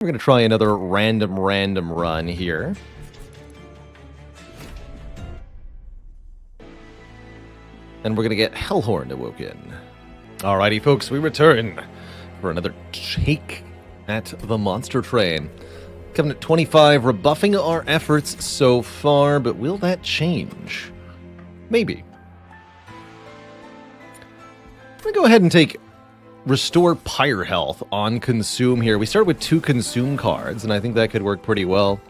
We're going to try another random run here. And we're going to get Hellhorn awoken. Alrighty, folks, we return for another take at the monster train. Coming at 25, rebuffing our efforts so far, but will that change? Maybe. I'm going to go ahead and take Restore Pyre Health on Consume here. We start with 2 Consume cards, and I think that could work pretty well.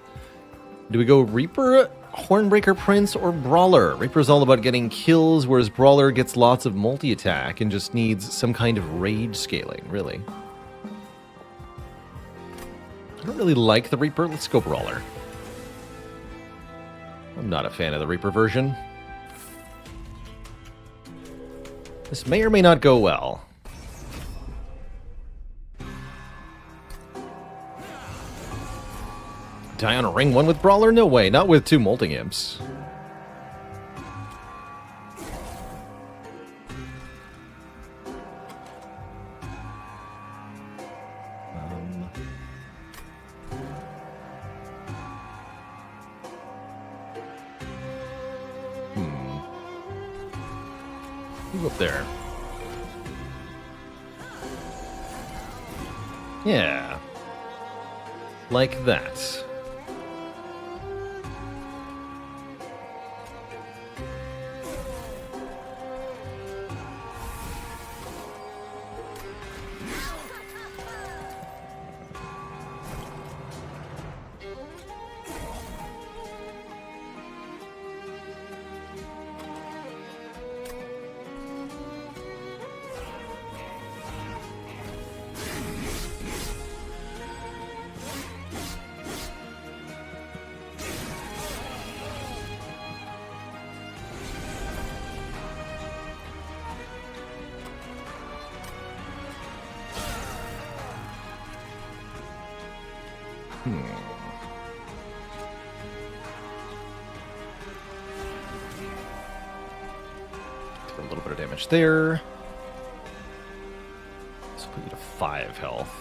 Do we go Reaper, Hornbreaker Prince, or Brawler? Reaper's all about getting kills, whereas Brawler gets lots of multi-attack and just needs some kind of rage scaling, really. I don't really like the Reaper. Let's go Brawler. I'm not a fan of the Reaper version. This may or may not go well. Die on a ring 1 with Brawler? No way, not with 2 Molting Imps. You up there. Yeah. Like that. A little bit of damage there. Let's put you to 5 health.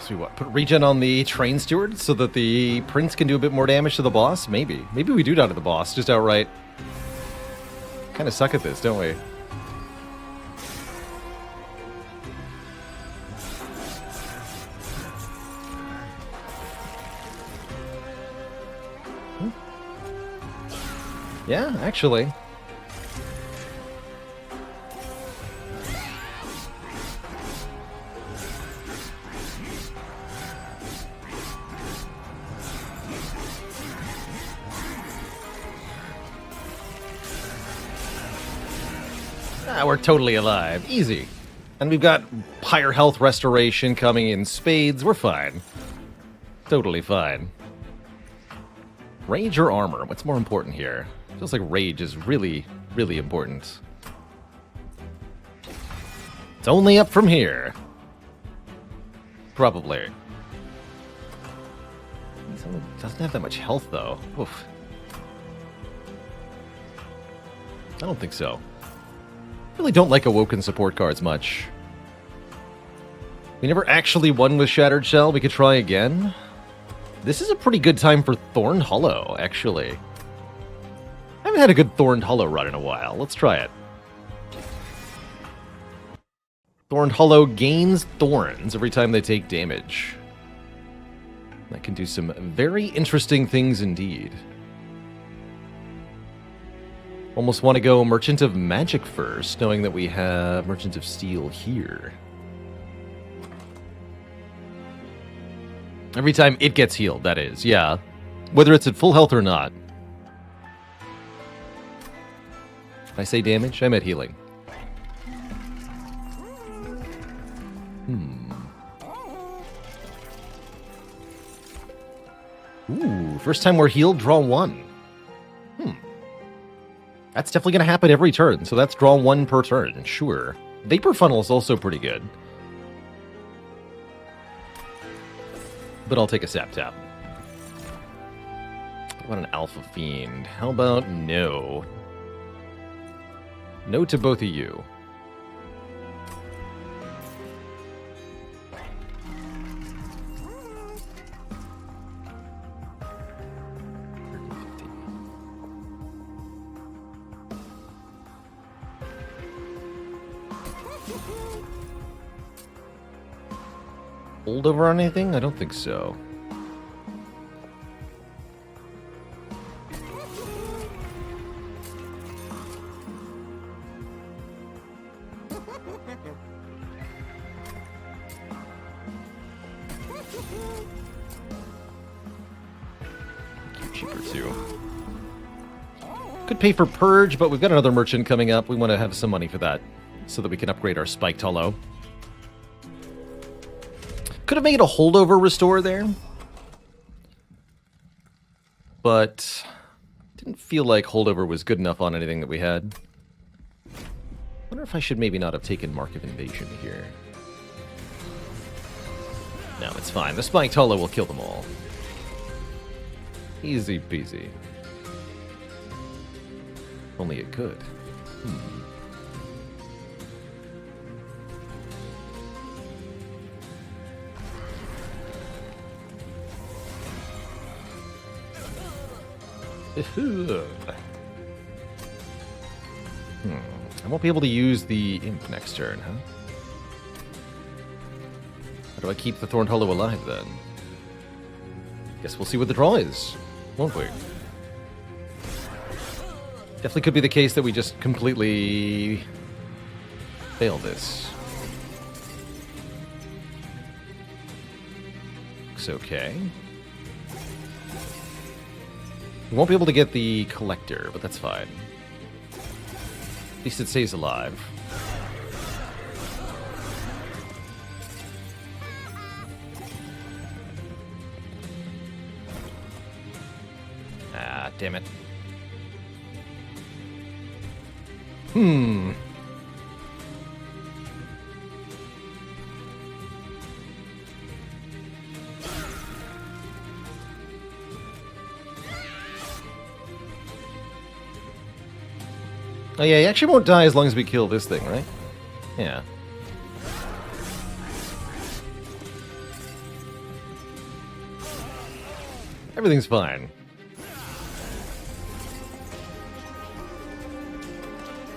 So what? Put regen on the train steward so that the prince can do a bit more damage to the boss? Maybe. Maybe we do down to the boss, just outright. Kind of suck at this, don't we? Yeah, actually. We're totally alive. Easy. And we've got Pyre Health Restoration coming in spades. We're fine. Totally fine. Rage or armor? What's more important here? Feels like rage is really, really important. It's only up from here. Probably. Doesn't have that much health, though. Oof. I don't think so. Really don't like Awoken support cards much. We never actually won with Shattered Shell. We could try again. This is a pretty good time for Thorned Hollow, actually. I haven't had a good Thorned Hollow run in a while. Let's try it. Thorned Hollow gains thorns every time they take damage. That can do some very interesting things indeed. Almost want to go Merchant of Magic first, knowing that we have Merchant of Steel here. Every time it gets healed, that is, yeah. Whether it's at full health or not. Did I say damage? I meant healing. Ooh, first time we're healed, draw 1. That's definitely going to happen every turn, so that's draw 1 per turn, sure. Vapor Funnel is also pretty good. but I'll take a sap tap. How about an Alpha Fiend? How about no? No to both of you. Holdover on anything? I don't think so. Cheaper too. Could pay for Purge, but we've got another merchant coming up. We want to have some money for that so that we can upgrade our Spiked Hollow. Could have made a holdover restore there, but didn't feel like holdover was good enough on anything that we had. Wonder if I should maybe not have taken Mark of Invasion here. No, it's fine. The Spiked Hollow will kill them all. Easy peasy. Only it could. I won't be able to use the Imp next turn, huh? How do I keep the Thorned Hollow alive, then? Guess we'll see what the draw is, won't we? Definitely could be the case that we just completely fail this. Looks okay. We won't be able to get the Collector, but that's fine. At least it stays alive. Ah, damn it. Oh yeah, he actually won't die as long as we kill this thing, right? Yeah. Everything's fine.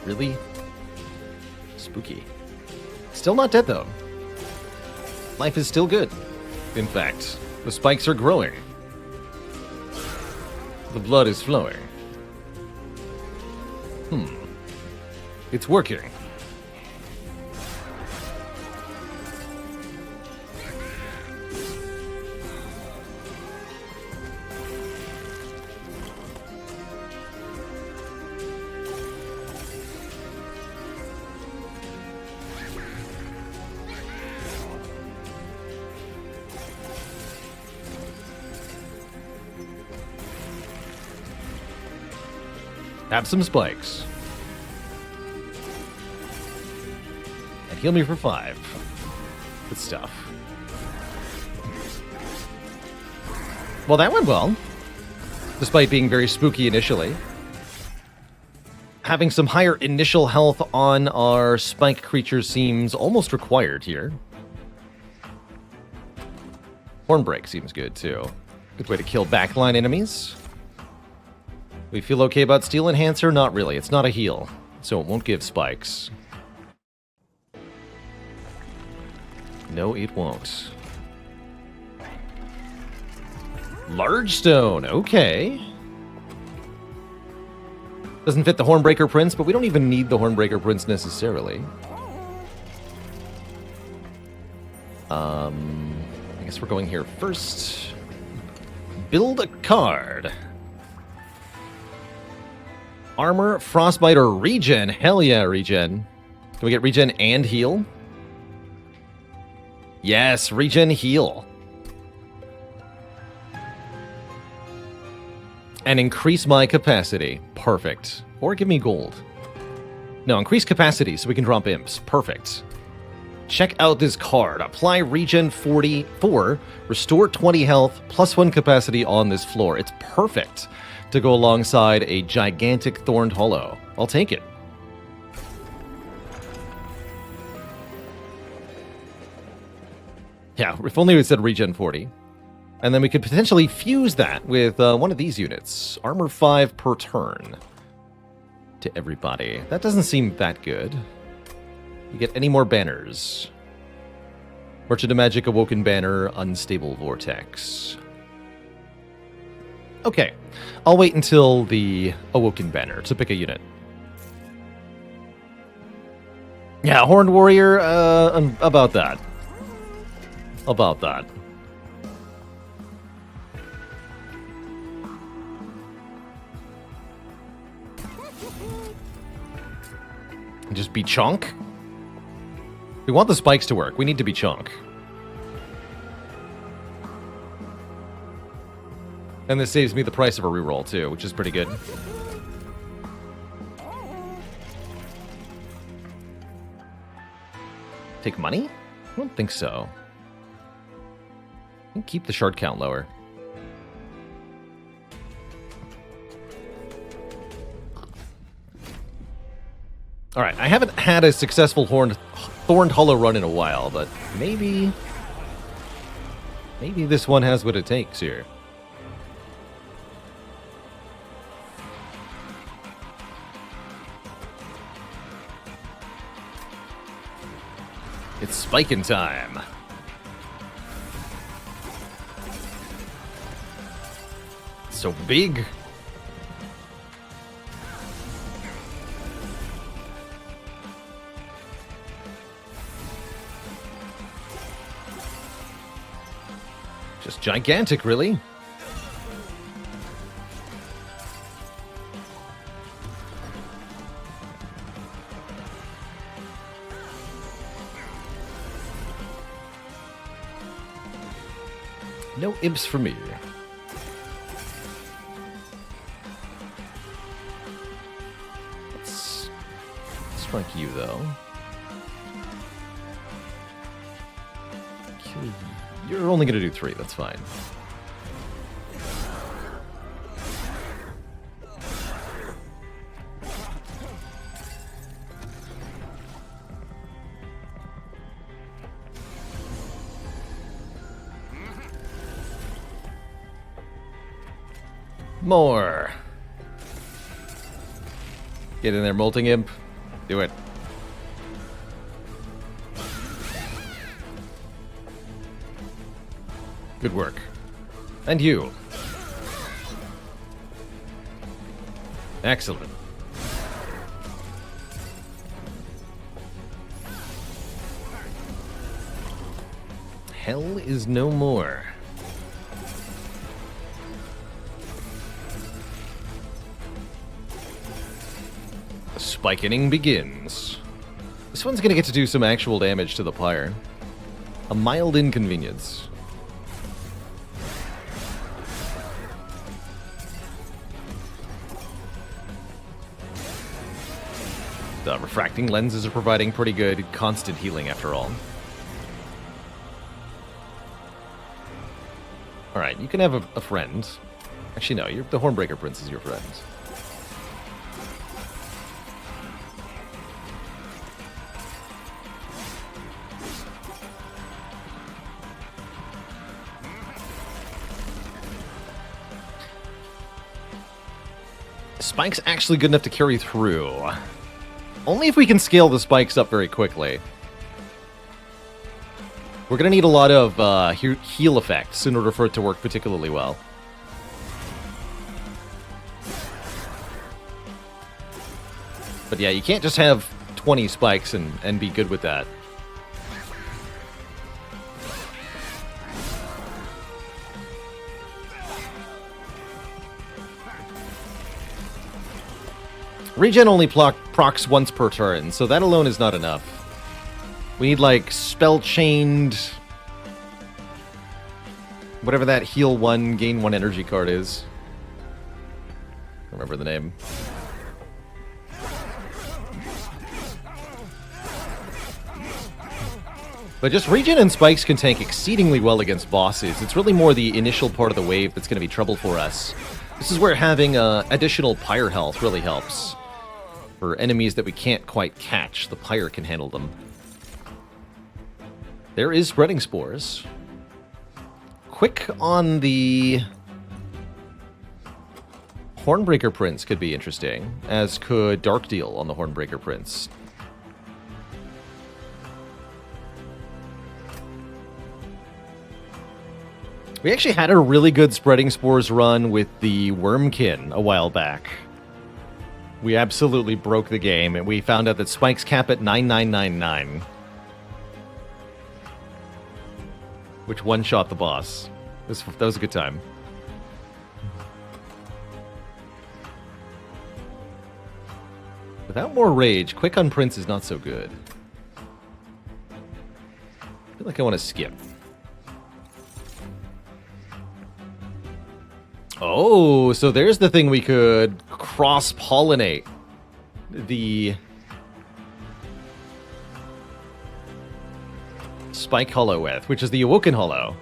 Really? Spooky. Still not dead, though. Life is still good. In fact, the spikes are growing. The blood is flowing. It's working. Have some spikes. And heal me for 5. Good stuff. Well, that went well. Despite being very spooky initially. Having some higher initial health on our spike creature seems almost required here. Hornbreak seems good, too. Good way to kill backline enemies. We feel okay about Steel Enhancer? Not really. It's not a heal, so it won't give spikes. No, it won't. Large Stone, okay. Doesn't fit the Hornbreaker Prince, but we don't even need the Hornbreaker Prince necessarily. I guess we're going here first. Build a card. Armor, Frostbite, or Regen. Hell yeah, Regen. Can we get Regen and Heal? Yes, Regen, Heal. And increase my capacity. Perfect. Or give me gold. No, increase capacity so we can drop imps. Perfect. Check out this card. Apply regen 44, restore 20 health, +1 capacity on this floor. It's perfect to go alongside a gigantic Thorned Hollow. I'll take it. Yeah, if only it said regen 40. And then we could potentially fuse that with one of these units. Armor 5 per turn to everybody. That doesn't seem that good. You get any more banners. Merchant of Magic, Awoken Banner, Unstable Vortex. Okay, I'll wait until the Awoken Banner to pick a unit. Yeah, Horned Warrior, about that. About that. Just be chunk? We want the spikes to work. We need to be chunk. And this saves me the price of a reroll, too, which is pretty good. Take money? I don't think so. I can keep the shard count lower. Alright, I haven't had a successful Thorned Hollow run in a while, but maybe this one has what it takes here. It's spiking time. It's so big. Just gigantic, really. No imps for me. Let's strike you, though. Kill you. You're only going to do 3, that's fine. More. Get in there, Molting Imp. Do it. Good work. And you. Excellent. Hell is no more. The spikening begins. This one's gonna get to do some actual damage to the pyre. A mild inconvenience. The refracting lenses are providing pretty good constant healing after all. Alright, you can have a friend. Actually, no, the Hornbreaker Prince is your friend. Spike's actually good enough to carry through. Only if we can scale the spikes up very quickly. We're going to need a lot of heal effects in order for it to work particularly well. But yeah, you can't just have 20 spikes and be good with that. Regen only procs once per turn, so that alone is not enough. We need, like, spell-chained... whatever that heal 1, gain 1 energy card is. Remember the name. But just regen and spikes can tank exceedingly well against bosses. It's really more the initial part of the wave that's going to be trouble for us. This is where having additional pyre health really helps. For enemies that we can't quite catch, the pyre can handle them. There is spreading spores. Quick on the Hornbreaker Prince could be interesting, as could Dark Deal on the Hornbreaker Prince. We actually had a really good spreading spores run with the Wormkin a while back. We absolutely broke the game, and we found out that spikes cap at 9999. Which one-shot the boss. That was a good time. Without more rage, quick on Prince is not so good. I feel like I want to skip. Oh, so there's the thing we could cross-pollinate. The Spike Hollow with, which is the Awoken Hollow.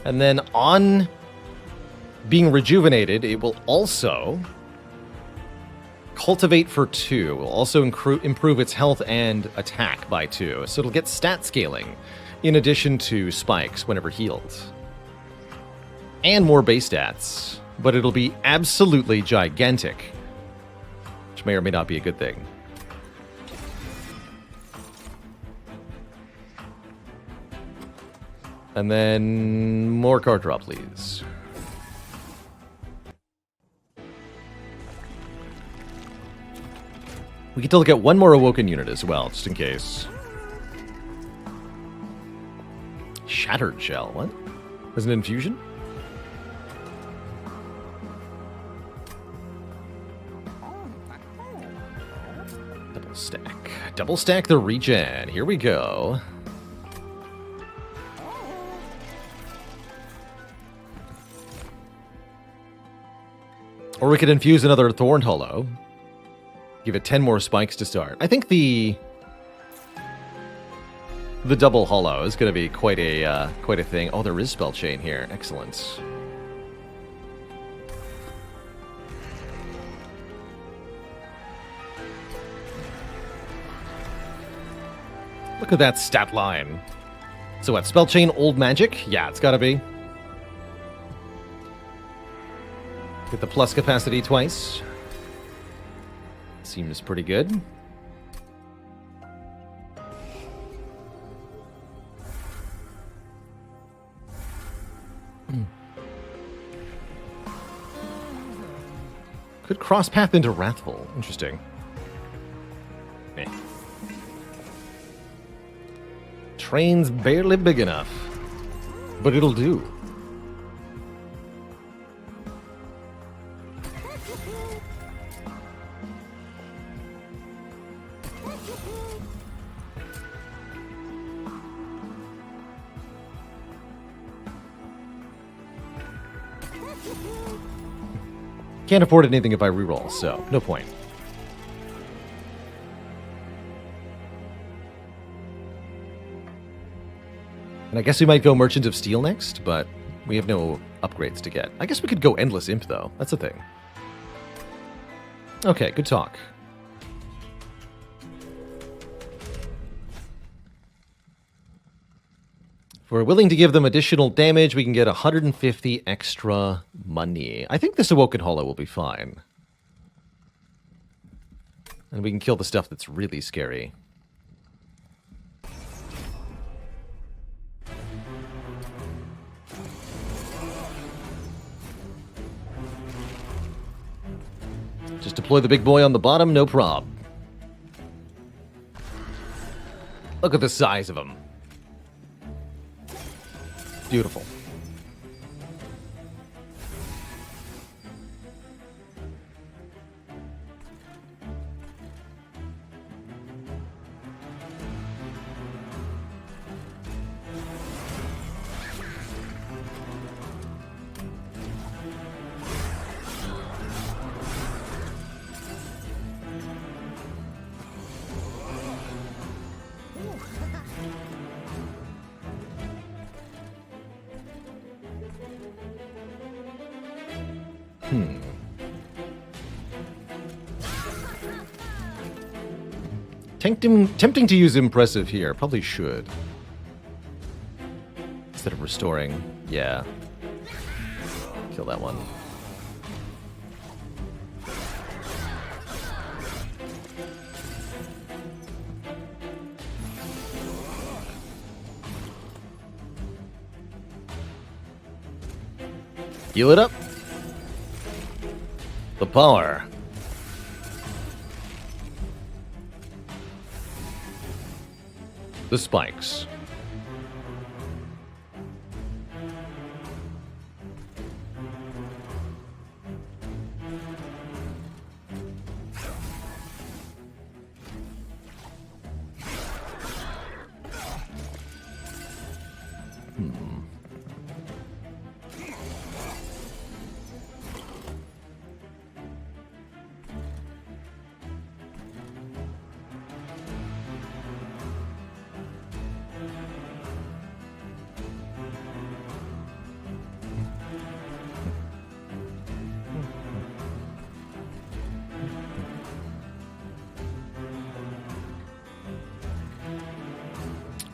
And then on being rejuvenated, it will also cultivate for 2. It will also improve its health and attack by 2. So it'll get stat scaling in addition to spikes whenever healed. And more base stats. But it'll be absolutely gigantic, which may or may not be a good thing. And then more card draw, please. We get to look at one more Awoken unit as well, just in case. Shattered Shell, what? As an infusion? Double stack the regen. Here we go. Or we could infuse another Thorned Hollow. Give it 10 more spikes to start. I think the double hollow is going to be quite a thing. Oh, there is spell chain here. Excellent. Look at that stat line. So what, spell chain old magic? Yeah, it's gotta be. Get the plus capacity twice. Seems pretty good. Could cross path into Wrathful. Interesting. Eh. Train's barely big enough, but it'll do. Can't afford anything if I reroll, so no point. And I guess we might go Merchant of Steel next, but we have no upgrades to get. I guess we could go Endless Imp, though. That's the thing. Okay, good talk. If we're willing to give them additional damage, we can get 150 extra money. I think this Awoken Hollow will be fine. And we can kill the stuff that's really scary. Just deploy the big boy on the bottom, no prob. Look at the size of him. Beautiful. Tempting to use impressive here. Probably should. Instead of restoring. Yeah. Kill that one. Heal it up. The power. The spikes.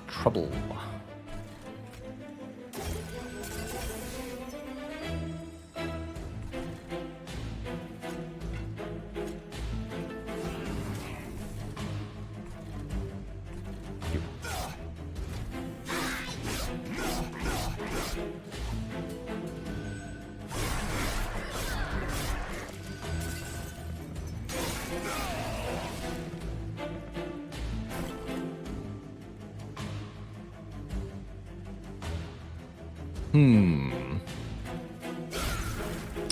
Trouble.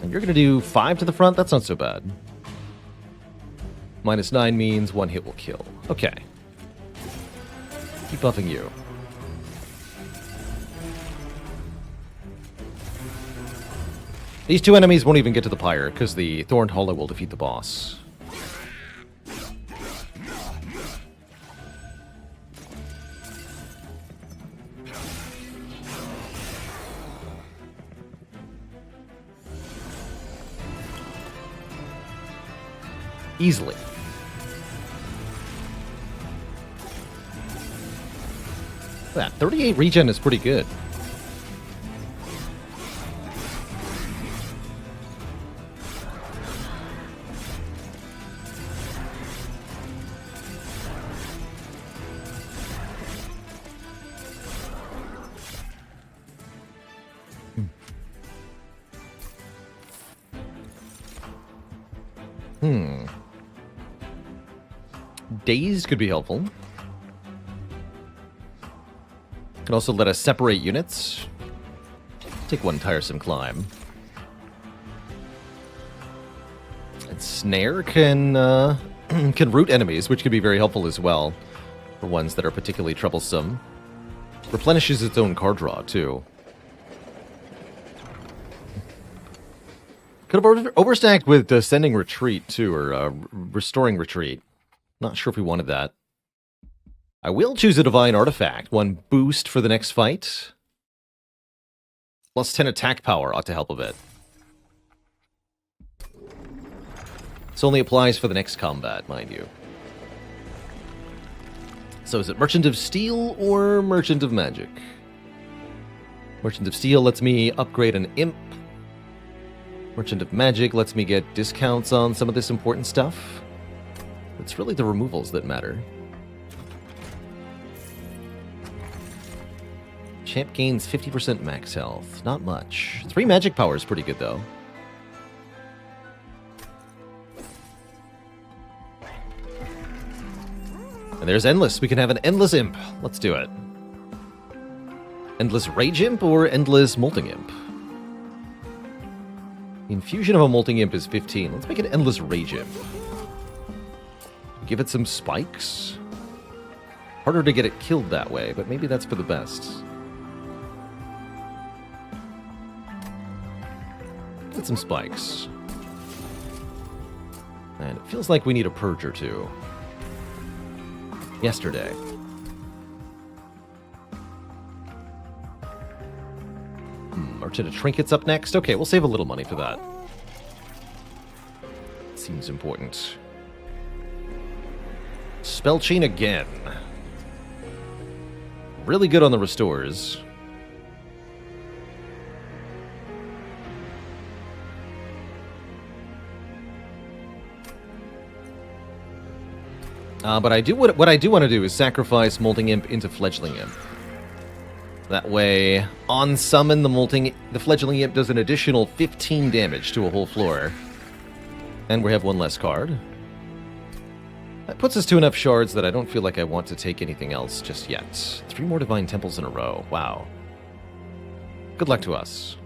And you're going to do 5 to the front? That's not so bad. -9 means 1 hit will kill. Okay. Keep buffing you. These 2 enemies won't even get to the pyre, because the Thorned Hollow will defeat the boss. Easily. That 38 regen is pretty good. Daze could be helpful. Can also let us separate units. Take 1 tiresome climb. And Snare can can root enemies, which could be very helpful as well for ones that are particularly troublesome. Replenishes its own card draw too. Could have overstacked with Descending Retreat too, or Restoring Retreat. Not sure if we wanted that. I will choose a Divine Artifact. 1 boost for the next fight. Plus 10 attack power ought to help a bit. This only applies for the next combat, mind you. So is it Merchant of Steel or Merchant of Magic? Merchant of Steel lets me upgrade an Imp. Merchant of Magic lets me get discounts on some of this important stuff. It's really the removals that matter. Champ gains 50% max health. Not much. 3 magic power is pretty good, though. And there's Endless. We can have an Endless Imp. Let's do it. Endless Rage Imp or Endless Molting Imp? The infusion of a Molting Imp is 15. Let's make an Endless Rage Imp. Give it some spikes. Harder to get it killed that way, but maybe that's for the best. Get some spikes. And it feels like we need a purge or two. Yesterday. Merchant of Trinkets up next. Okay, we'll save a little money for that. Seems important. Spell chain again. Really good on the restores. But what I do want to do is sacrifice Molting Imp into Fledgling Imp. That way, on summon, the Fledgling Imp does an additional 15 damage to a whole floor. And we have one less card. That puts us to enough shards that I don't feel like I want to take anything else just yet. 3 more Divine Temples in a row. Wow. Good luck to us.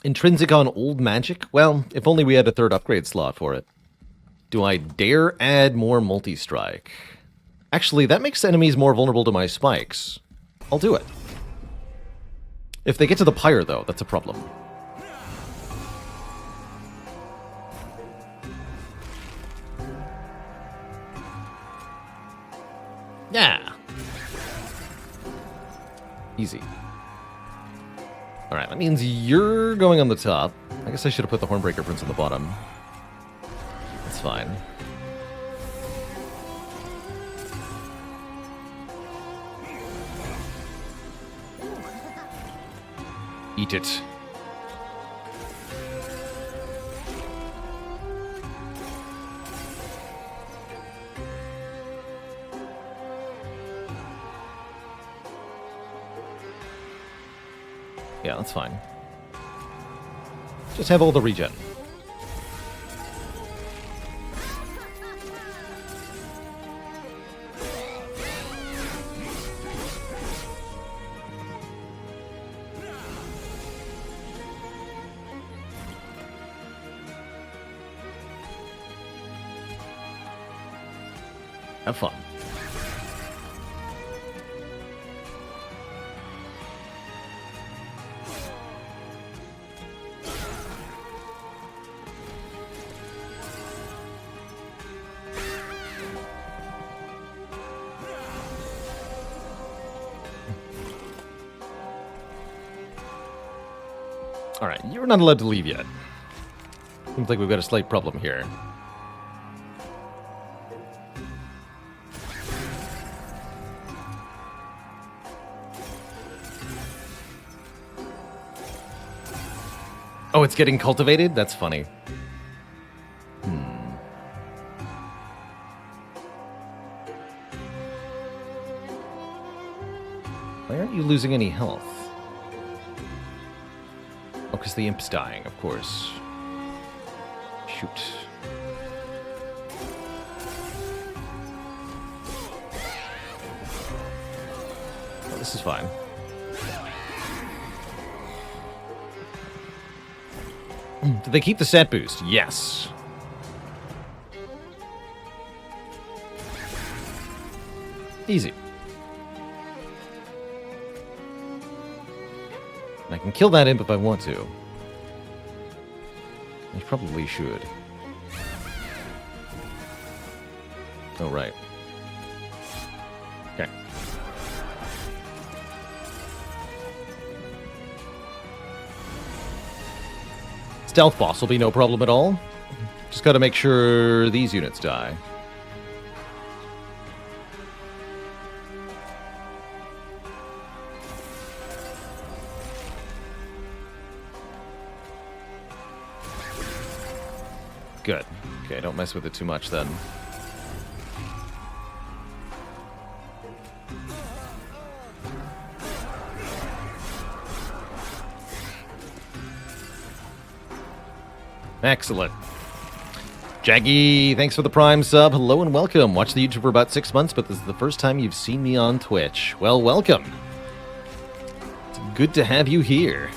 Intrinsic on Old Magic? Well, if only we had a 3rd upgrade slot for it. Do I dare add more Multi-Strike? Actually, that makes enemies more vulnerable to my spikes. I'll do it. If they get to the pyre, though, that's a problem. Yeah. Easy. Alright, that means you're going on the top. I guess I should have put the Hornbreaker Prince on the bottom. That's fine. Eat it. Yeah, that's fine. Just have all the regen. Have fun. Alright, you're not allowed to leave yet. Seems like we've got a slight problem here. Oh, it's getting cultivated? That's funny. Why aren't you losing any health? Oh, because the imp's dying, of course. Shoot. Oh, this is fine. Did they keep the stat boost? Yes. Easy. I can kill that imp if I want to. I probably should. Oh, right. Okay. Stealth boss will be no problem at all. Just gotta make sure these units die. Good. Okay, don't mess with it too much then. Excellent. Jaggy, thanks for the Prime sub. Hello and welcome. Watched the YouTube for about 6 months, but this is the first time you've seen me on Twitch. Well, welcome. It's good to have you here.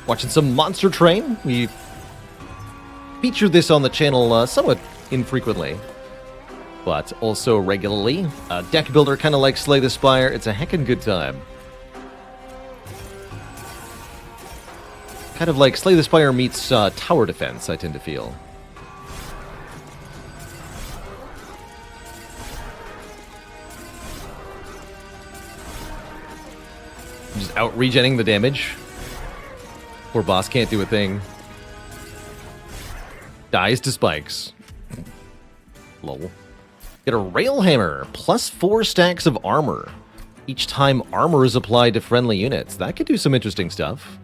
Watching some Monster Train. We feature this on the channel somewhat infrequently, but also regularly. Deck builder, kind of like Slay the Spire. It's a heckin' good time. Kind of like Slay the Spire meets tower defense, I tend to feel. Just out-regenning the damage. Poor boss can't do a thing. Dies to spikes. Lol. Get a rail hammer. Plus 4 stacks of armor. Each time armor is applied to friendly units. That could do some interesting stuff.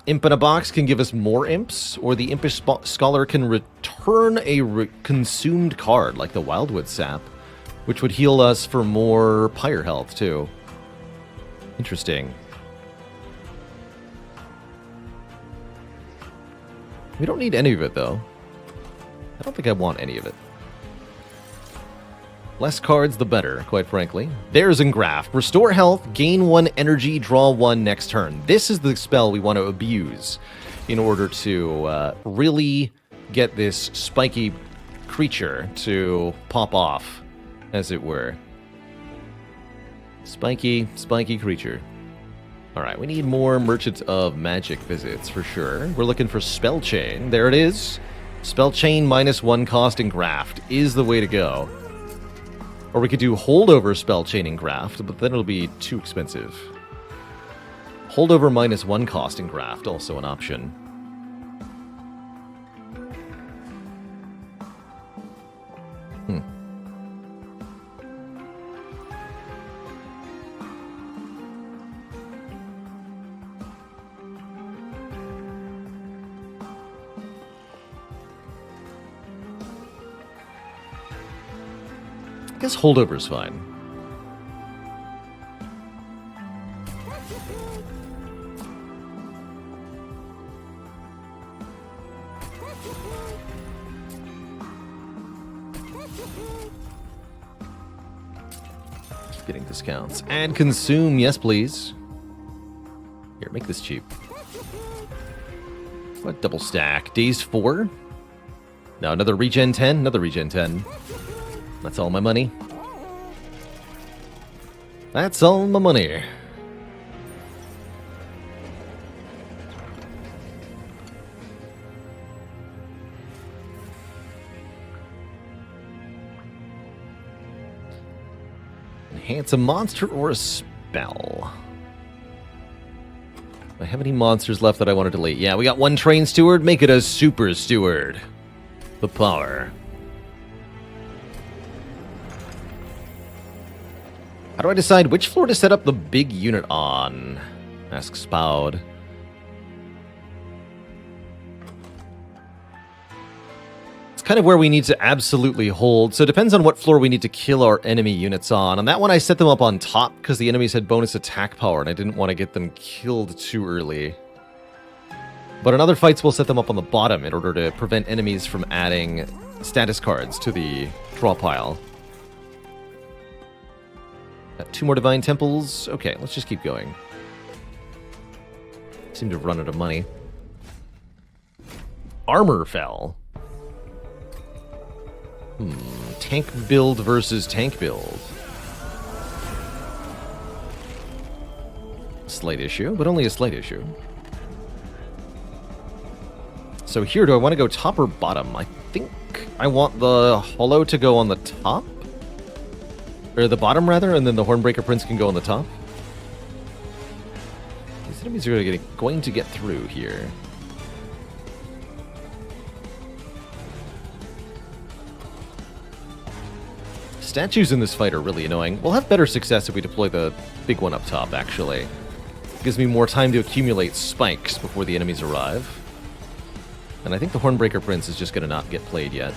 Imp in a box can give us more imps, or the impish scholar can return a consumed card, like the Wildwood Sap, which would heal us for more pyre health, too. Interesting. We don't need any of it, though. I don't think I want any of it. Less cards, the better, quite frankly. There's Engraft. Restore health, gain 1 energy, draw 1 next turn. This is the spell we want to abuse in order to really get this spiky creature to pop off, as it were. Spiky creature. Alright, we need more Merchants of Magic visits, for sure. We're looking for Spell Chain. There it is. Spell Chain minus 1 cost Engraft is the way to go. Or we could do Holdover Spell Chain Engraft, but then it'll be too expensive. Holdover minus 1 cost Engraft, also an option. I guess Holdover's fine. Keep getting discounts. And consume, yes please. Here, make this cheap. What, double stack? Dazed 4? No, another regen 10? Another regen 10. That's all my money. That's all my money. Enhance a monster or a spell. Do I have any monsters left that I want to delete? Yeah, we got 1 train steward. Make it a super steward. The power. How do I decide which floor to set up the big unit on? Asks Spoud. It's kind of where we need to absolutely hold, so it depends on what floor we need to kill our enemy units on. On that one, I set them up on top because the enemies had bonus attack power, and I didn't want to get them killed too early. But in other fights, we'll set them up on the bottom in order to prevent enemies from adding status cards to the draw pile. Got 2 more Divine Temples. Okay, let's just keep going. Seem to have run out of money. Armor fell. Tank build versus tank build. Slight issue, but only a slight issue. So here, do I want to go top or bottom? I think I want the Hollow to go on the top. Or the bottom, rather, and then the Hornbreaker Prince can go on the top. These enemies are going to get through here. Statues in this fight are really annoying. We'll have better success if we deploy the big one up top, actually. It gives me more time to accumulate spikes before the enemies arrive. And I think the Hornbreaker Prince is just going to not get played yet.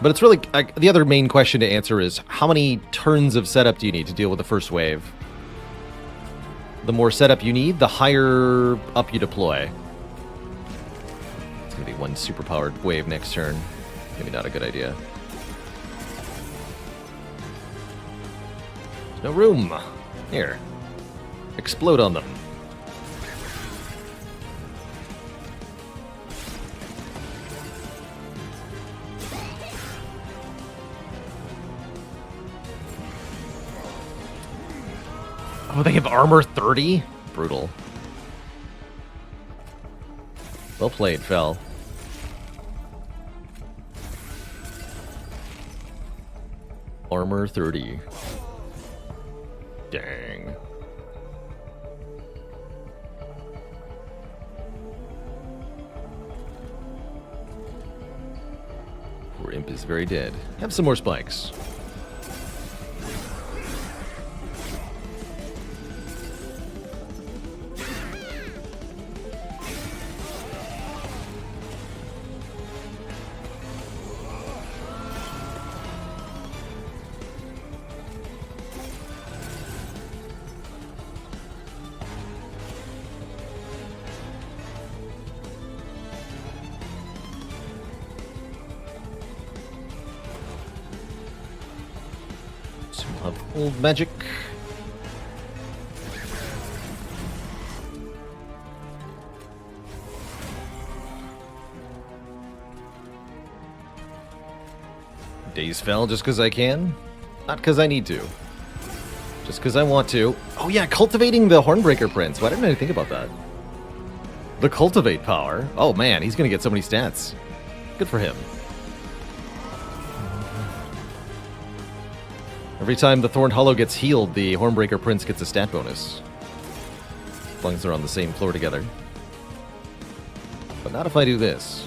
But it's really... the other main question to answer is, how many turns of setup do you need to deal with the first wave? The more setup you need, the higher up you deploy. It's going to be 1 superpowered wave next turn. Maybe not a good idea. There's no room. Here. Explode on them. Oh, they have armor 30? Brutal. Well played, Fel. armor 30. Dang. Poor Imp is very dead. Have some more spikes. Of old magic. Days fell just because I can? Not because I need to. Just because I want to. Oh yeah, cultivating the Hornbreaker Prince. Why didn't I think about that? The cultivate power. Oh man, he's going to get so many stats. Good for him. Every time the Thorned Hollow gets healed, the Hornbreaker Prince gets a stat bonus. As long as they're on the same floor together. But not if I do this.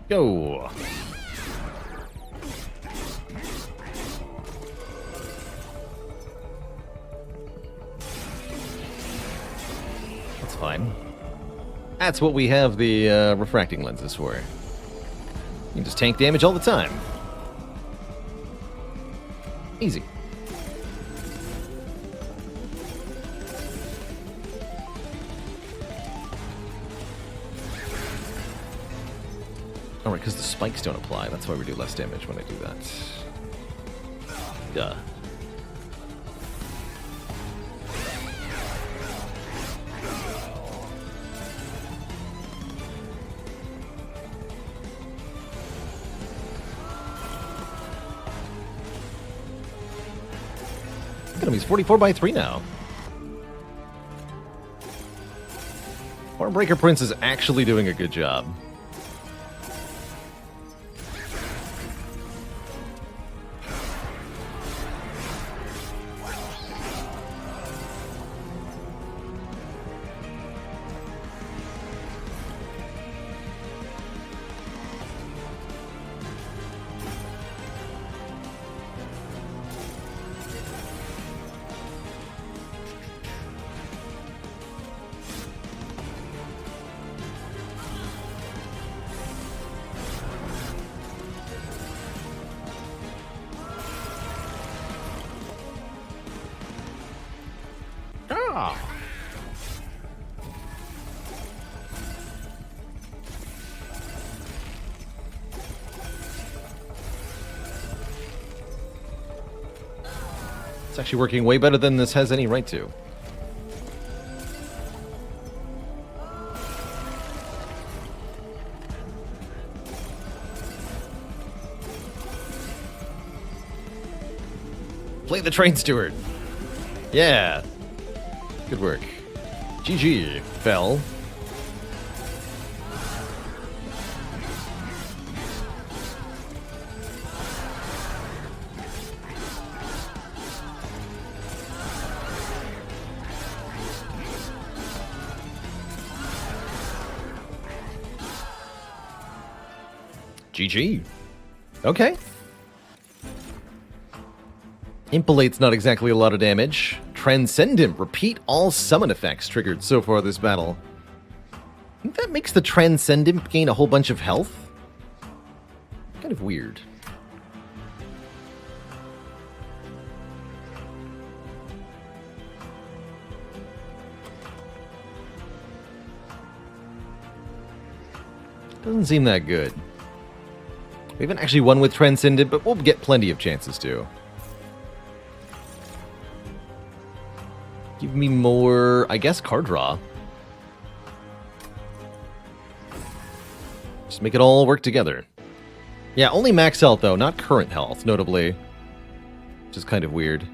Go! Fine. That's what we have the refracting lenses for. You can just tank damage all the time. Easy. Alright, because the spikes don't apply. That's why we do less damage when I do that. Duh. He's 44 by 3 now. Hornbreaker Prince is actually doing a good job. It's actually working way better than this has any right to. Play the train steward. Yeah. Good work. GG. Fell. GG. Okay. Impalate's not exactly a lot of damage. Transcendent. Repeat all summon effects triggered so far this battle. I think that makes the Transcendent gain a whole bunch of health. Kind of weird. Doesn't seem that good. We haven't actually won with Transcendent, but we'll get plenty of chances to. Give me more, I guess, card draw. Just make it all work together. Yeah, only max health, though, not current health, notably. which is kind of weird.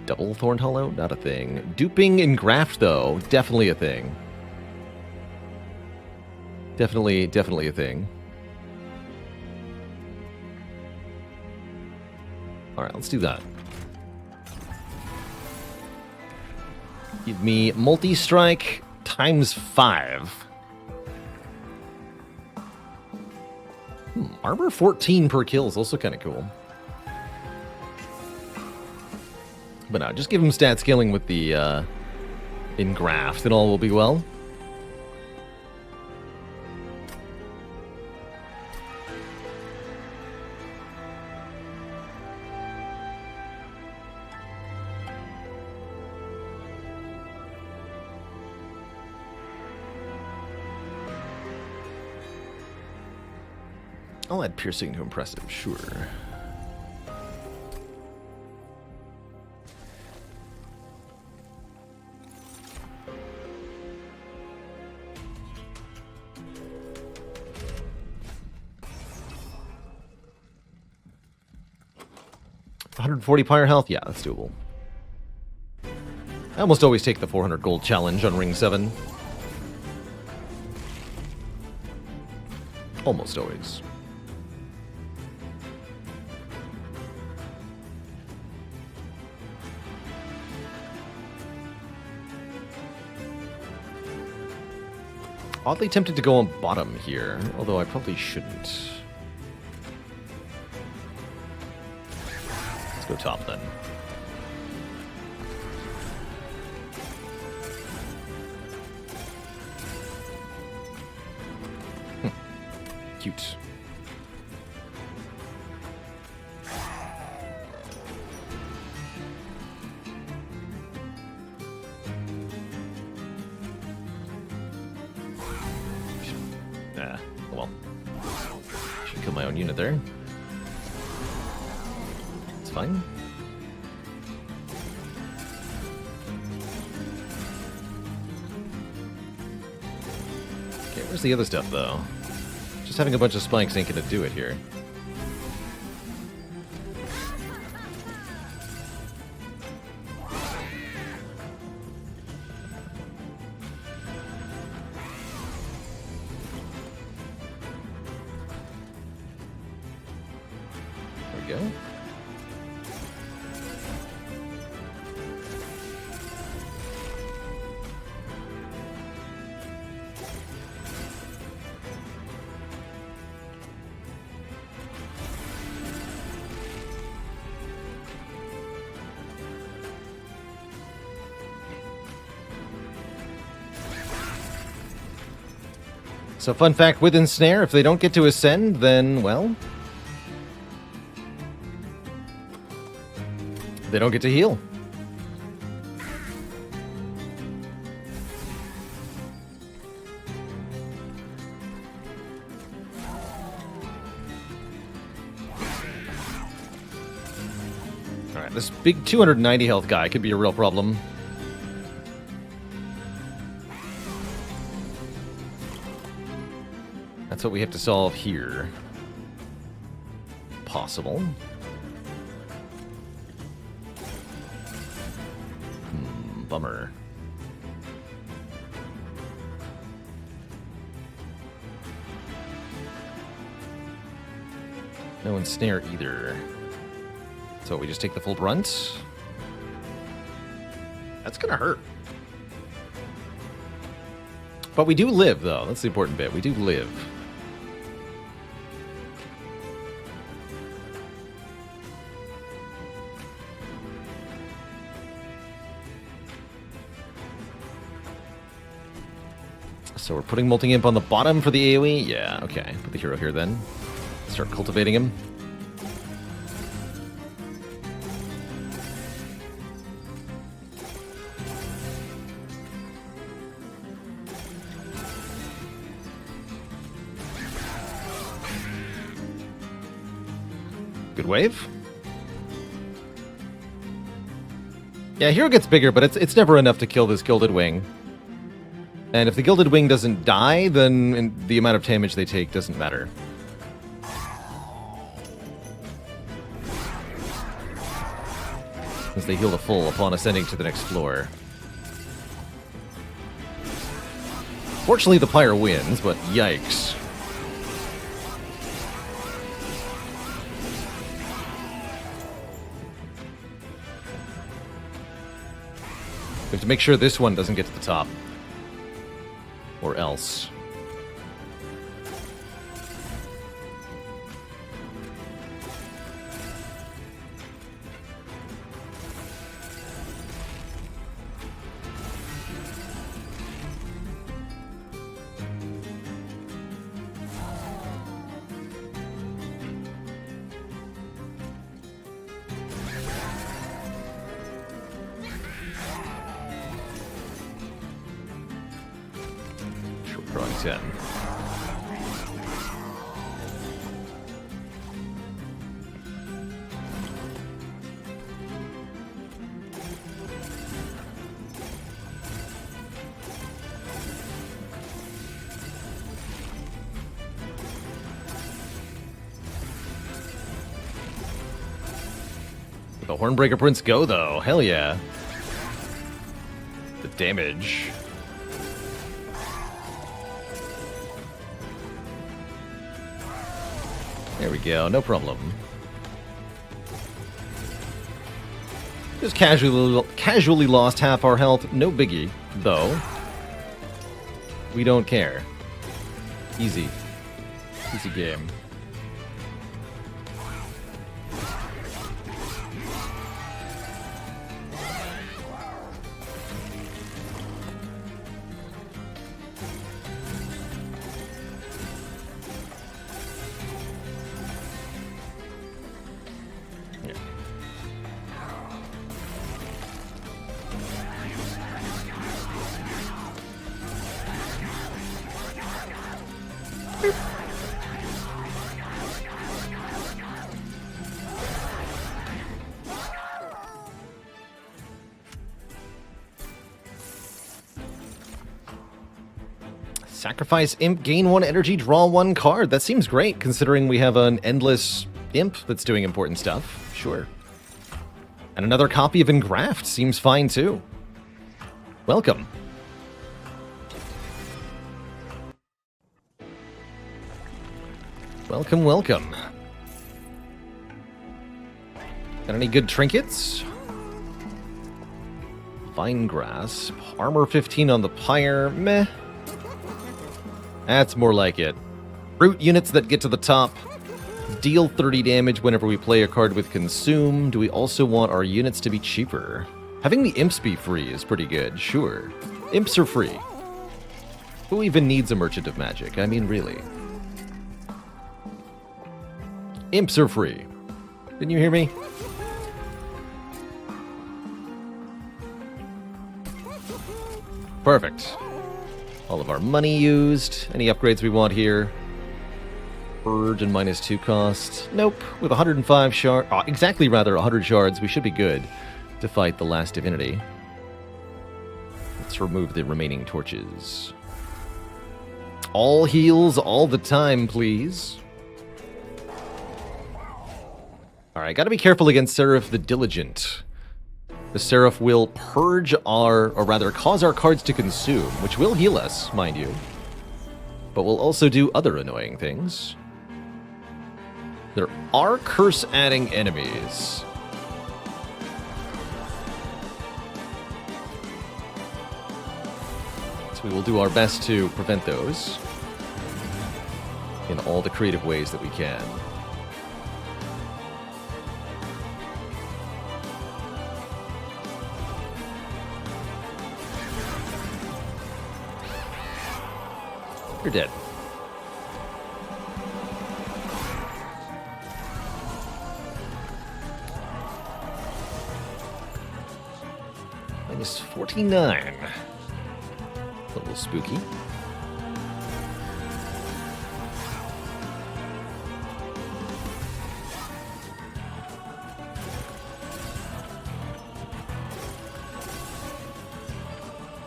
Double Thorned Hollow? Not a thing. Duping and Graft, though, definitely a thing. Definitely a thing. Alright, let's do that. Give me multi-strike times 5. Armor 14 per kill is also kind of cool. But no, just give him stat scaling with the engraft and all will be well. I'll add piercing to impressive, sure. $140 pyre health? Yeah, that's doable. I almost always take the 400 gold challenge on Ring 7. Almost always. Oddly tempted to go on bottom here, although I probably shouldn't. Let's go top then. Cute. Well. Should kill my own unit there. It's fine. Okay, where's the other stuff, though? Just having a bunch of spikes ain't gonna do it here. There we go. So fun fact with Ensnare, if they don't get to ascend, then, well, they don't get to heal. Alright, this big 290 health guy could be a real problem. That's what we have to solve here. Possible. Bummer. No ensnare either. So we just take the full brunt. That's gonna hurt. But we do live, though. That's the important bit. We do live. So we're putting Molting Imp on the bottom for the AoE? Yeah, okay. Put the hero here then. Start cultivating him. Good wave. Yeah, hero gets bigger, but it's never enough to kill this Gilded Wing. And if the Gilded Wing doesn't die, then the amount of damage they take doesn't matter. as they heal to full upon ascending to the next floor. Fortunately, the Pyre wins, but yikes. We have to make sure this one doesn't get to the top. Or else. Drawing 10. The Hornbreaker Prince go, though. Hell yeah. The damage. There we go, no problem. Just casually lost half our health, no biggie, though. We don't care. Easy. Easy game. Sacrifice Imp, gain 1 energy, draw 1 card. That seems great, considering we have an endless Imp that's doing important stuff. Sure. And another copy of Engraft seems fine, too. Welcome. Welcome, welcome. Got any good trinkets? Vine Grasp. Armor 15 on the Pyre. Meh. That's more like it. Brute units that get to the top deal 30 damage whenever we play a card with Consume. Do we also want our units to be cheaper? Having the Imps be free is pretty good, sure. Imps are free. Who even needs a Merchant of Magic? I mean, really. Imps are free. Didn't you hear me? Perfect. All of our money used. Any upgrades we want here? Purge and -2 cost. Nope. With 105 shards, exactly rather 100 shards, we should be good to fight the last divinity. Let's remove the remaining torches. All heals all the time, please. Alright, gotta be careful against Seraph the Diligent. The Seraph will purge or rather, cause our cards to consume, which will heal us, mind you. But will also do other annoying things. There are curse-adding enemies. So we will do our best to prevent those in all the creative ways that we can. You're dead. -49. A little spooky.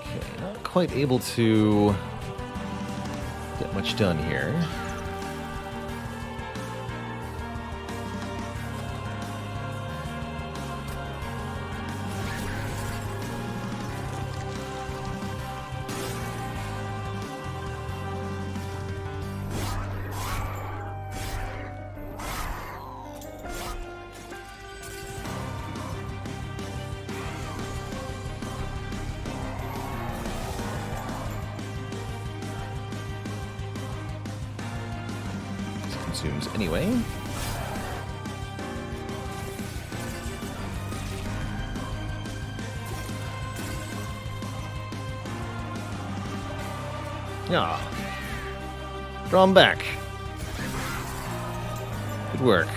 Okay, not quite able to get much done here. consumes anyway. Ah. Draw him back. Good work.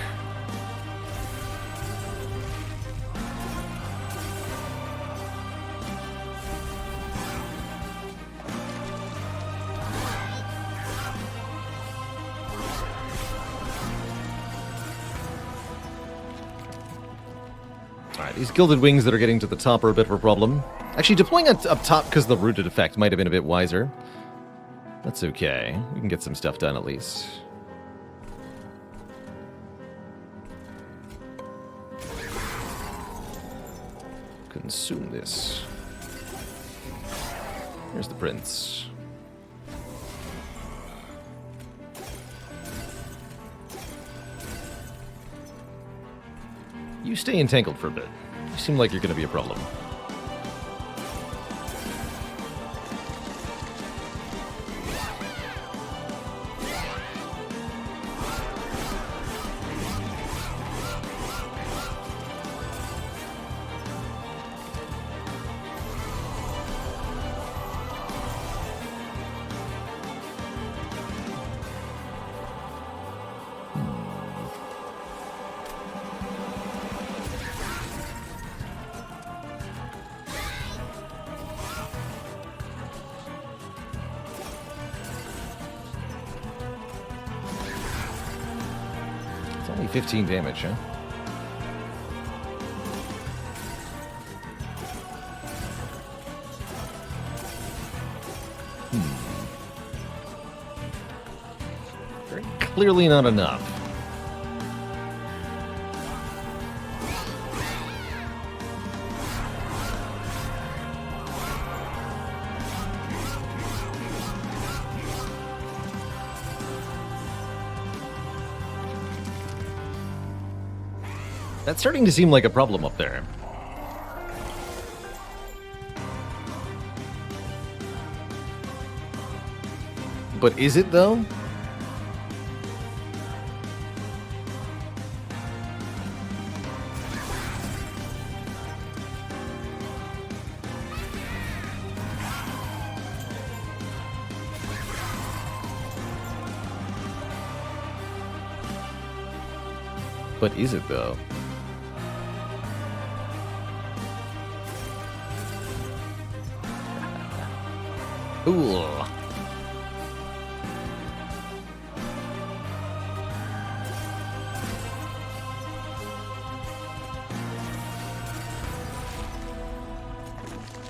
Alright, these Gilded Wings that are getting to the top are a bit of a problem. Actually, deploying it up top because of the rooted effect might have been a bit wiser. That's okay. We can get some stuff done at least. Consume this. Here's the prince. You stay entangled for a bit. You seem like you're going to be a problem. Only 15 damage, huh? Very clearly not enough. That's starting to seem like a problem up there. But is it, though? But is it, though? Ooh.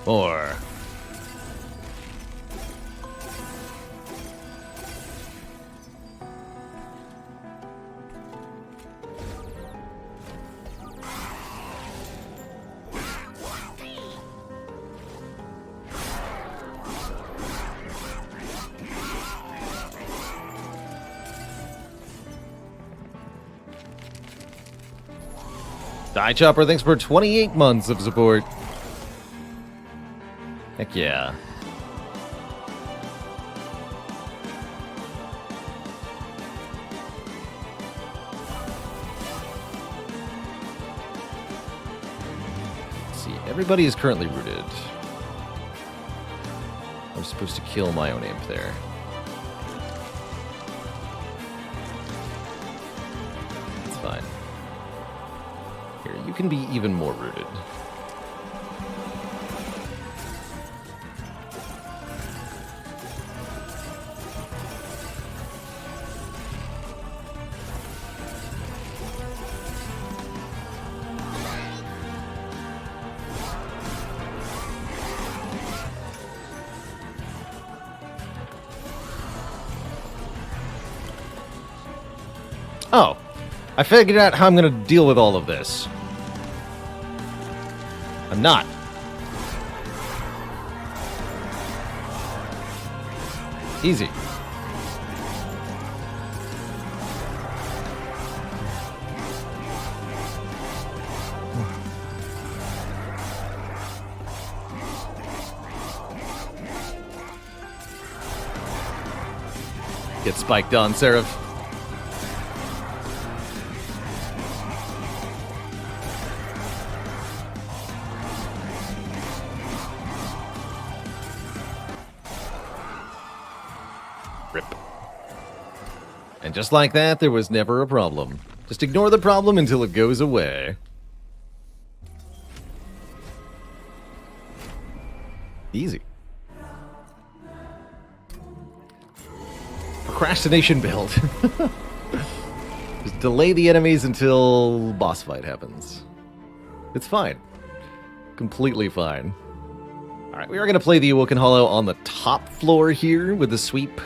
Or Die Chopper, thanks for 28 months of support. Heck yeah. Let's see, everybody is currently rooted. I'm supposed to kill my own imp there. It's fine. Here, you can be even more rooted. Oh, I figured out how I'm going to deal with all of this. I'm not. Easy. Get spiked on, Seraph. Rip. And just like that, there was never a problem. Just ignore the problem until it goes away. Easy. Procrastination build. Just delay the enemies until boss fight happens. It's fine. Completely fine. Alright, we are going to play the Thorned Hollow on the top floor here with the sweep.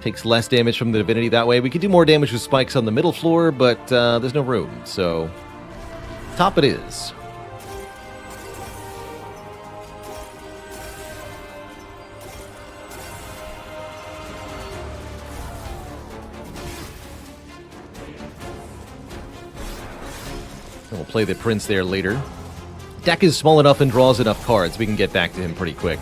Takes less damage from the divinity that way. We could do more damage with spikes on the middle floor, but there's no room, so top it is. And we'll play the prince there later. Deck is small enough and draws enough cards, we can get back to him pretty quick.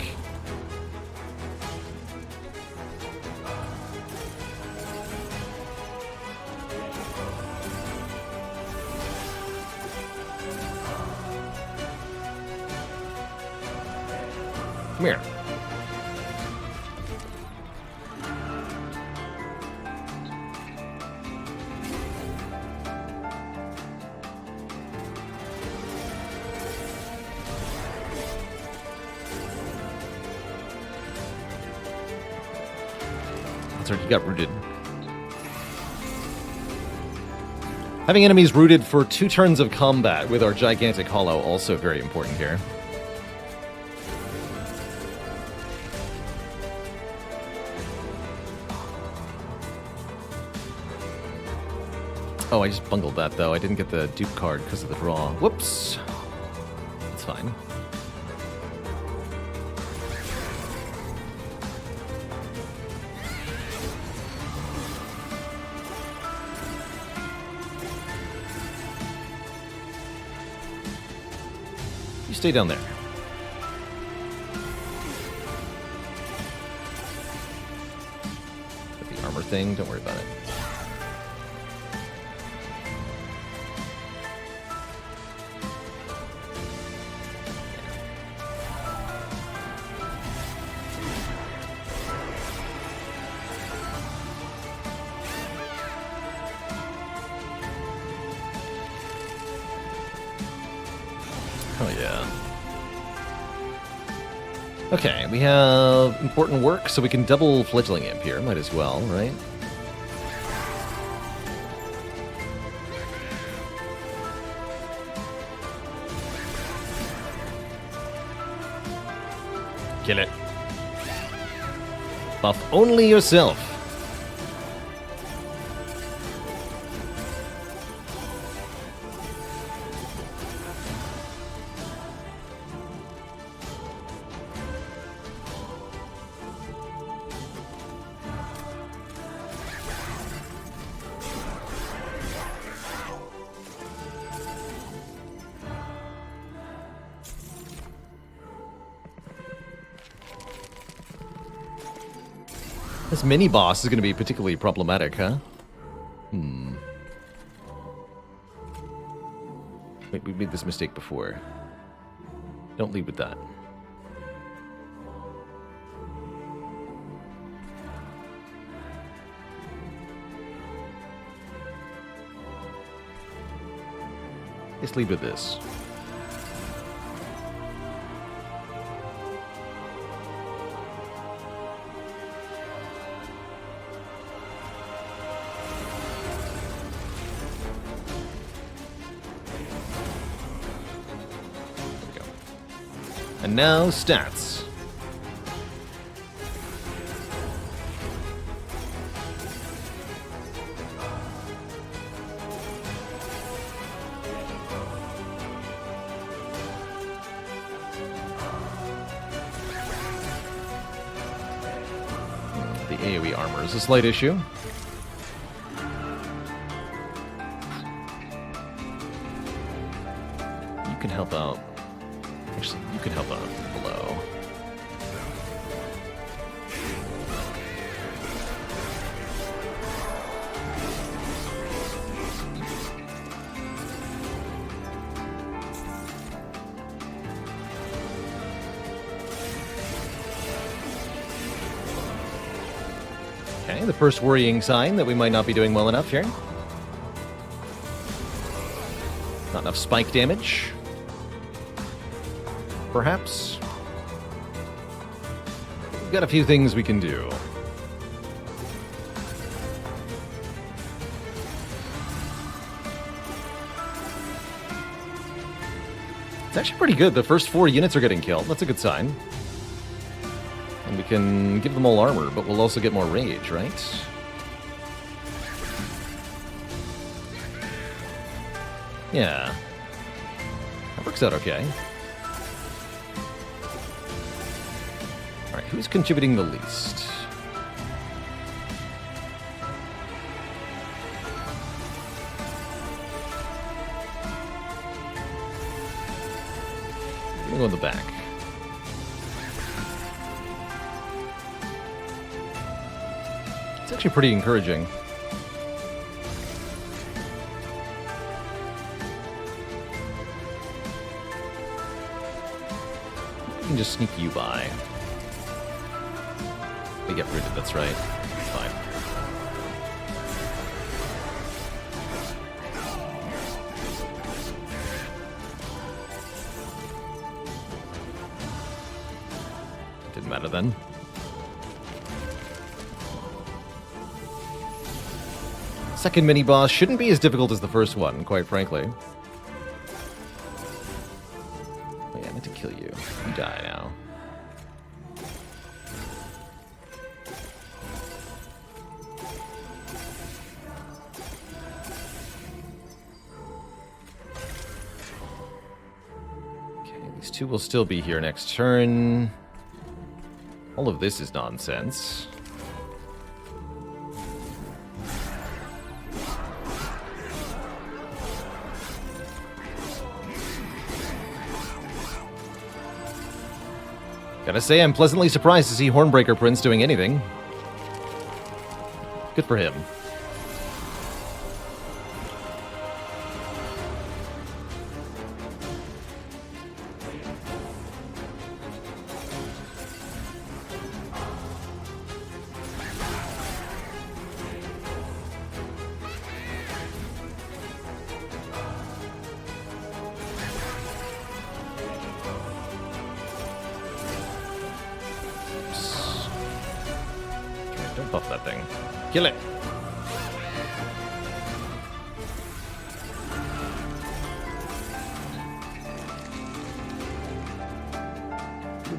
Come here. That's right, he got rooted. Having enemies rooted for 2 turns of combat with our gigantic hollow also very important here. Oh, I just bungled that, though. I didn't get the dupe card because of the draw. Whoops. It's fine. You stay down there. The armor thing, don't worry about it. Oh, yeah. Okay, we have important work, so we can double Fledgling Imp here. Might as well, right? Kill it. Buff only yourself. This mini-boss is going to be particularly problematic, huh? Wait, we made this mistake before. Don't lead with that. Just lead with this. And now, stats. The AoE armor is a slight issue. You can help out. Actually, you can help out below. Okay, the first worrying sign that we might not be doing well enough here. Not enough spike damage. Perhaps. We've got a few things we can do. It's actually pretty good. The first 4 units are getting killed. That's a good sign. And we can give them all armor, but we'll also get more rage, right? Yeah. That works out okay. Alright, who's contributing the least? I'm gonna go in the back. It's actually pretty encouraging. We can just sneak you by. They get rooted, that's right. It's fine. Didn't matter then. Second mini-boss shouldn't be as difficult as the first one, quite frankly. Oh yeah, I meant to kill you. You die now. Okay, these two will still be here next turn. All of this is nonsense. Gotta say, I'm pleasantly surprised to see Hornbreaker Prince doing anything. Good for him. Don't buff that thing. Kill it.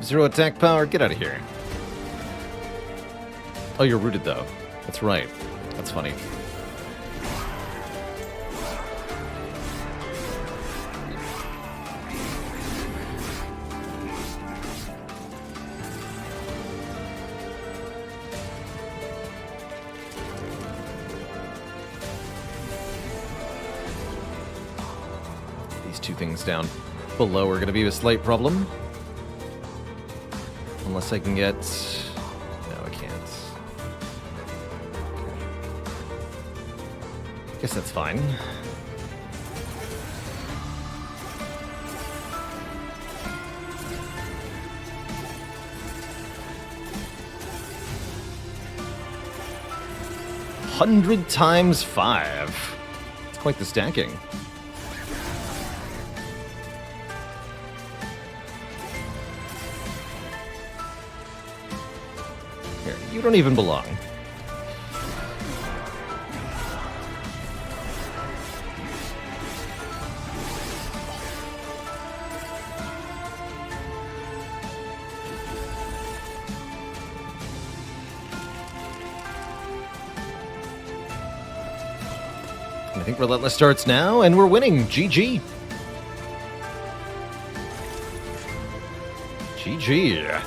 Zero attack power. Get out of here. Oh, you're rooted though. That's right. That's funny. These two things down below are going to be a slight problem. Unless I can get... No, I can't. Guess that's fine. $100 × 5. It's quite the stacking. Here, you don't even belong. I think Relentless starts now, and we're winning. GG. GG.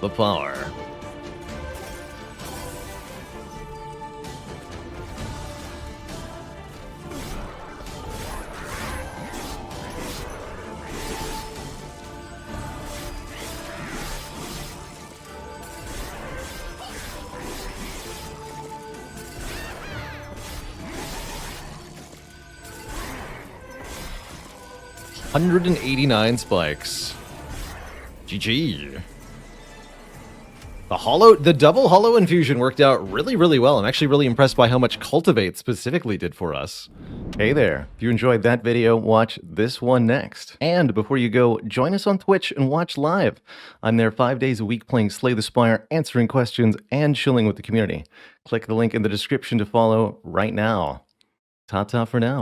The power. 189 spikes. GG. The double hollow infusion worked out really, really well. I'm actually really impressed by how much Cultivate specifically did for us. Hey there, if you enjoyed that video, watch this one next. And before you go, join us on Twitch and watch live. I'm there 5 days a week playing Slay the Spire, answering questions, and chilling with the community. Click the link in the description to follow right now. Ta-ta for now.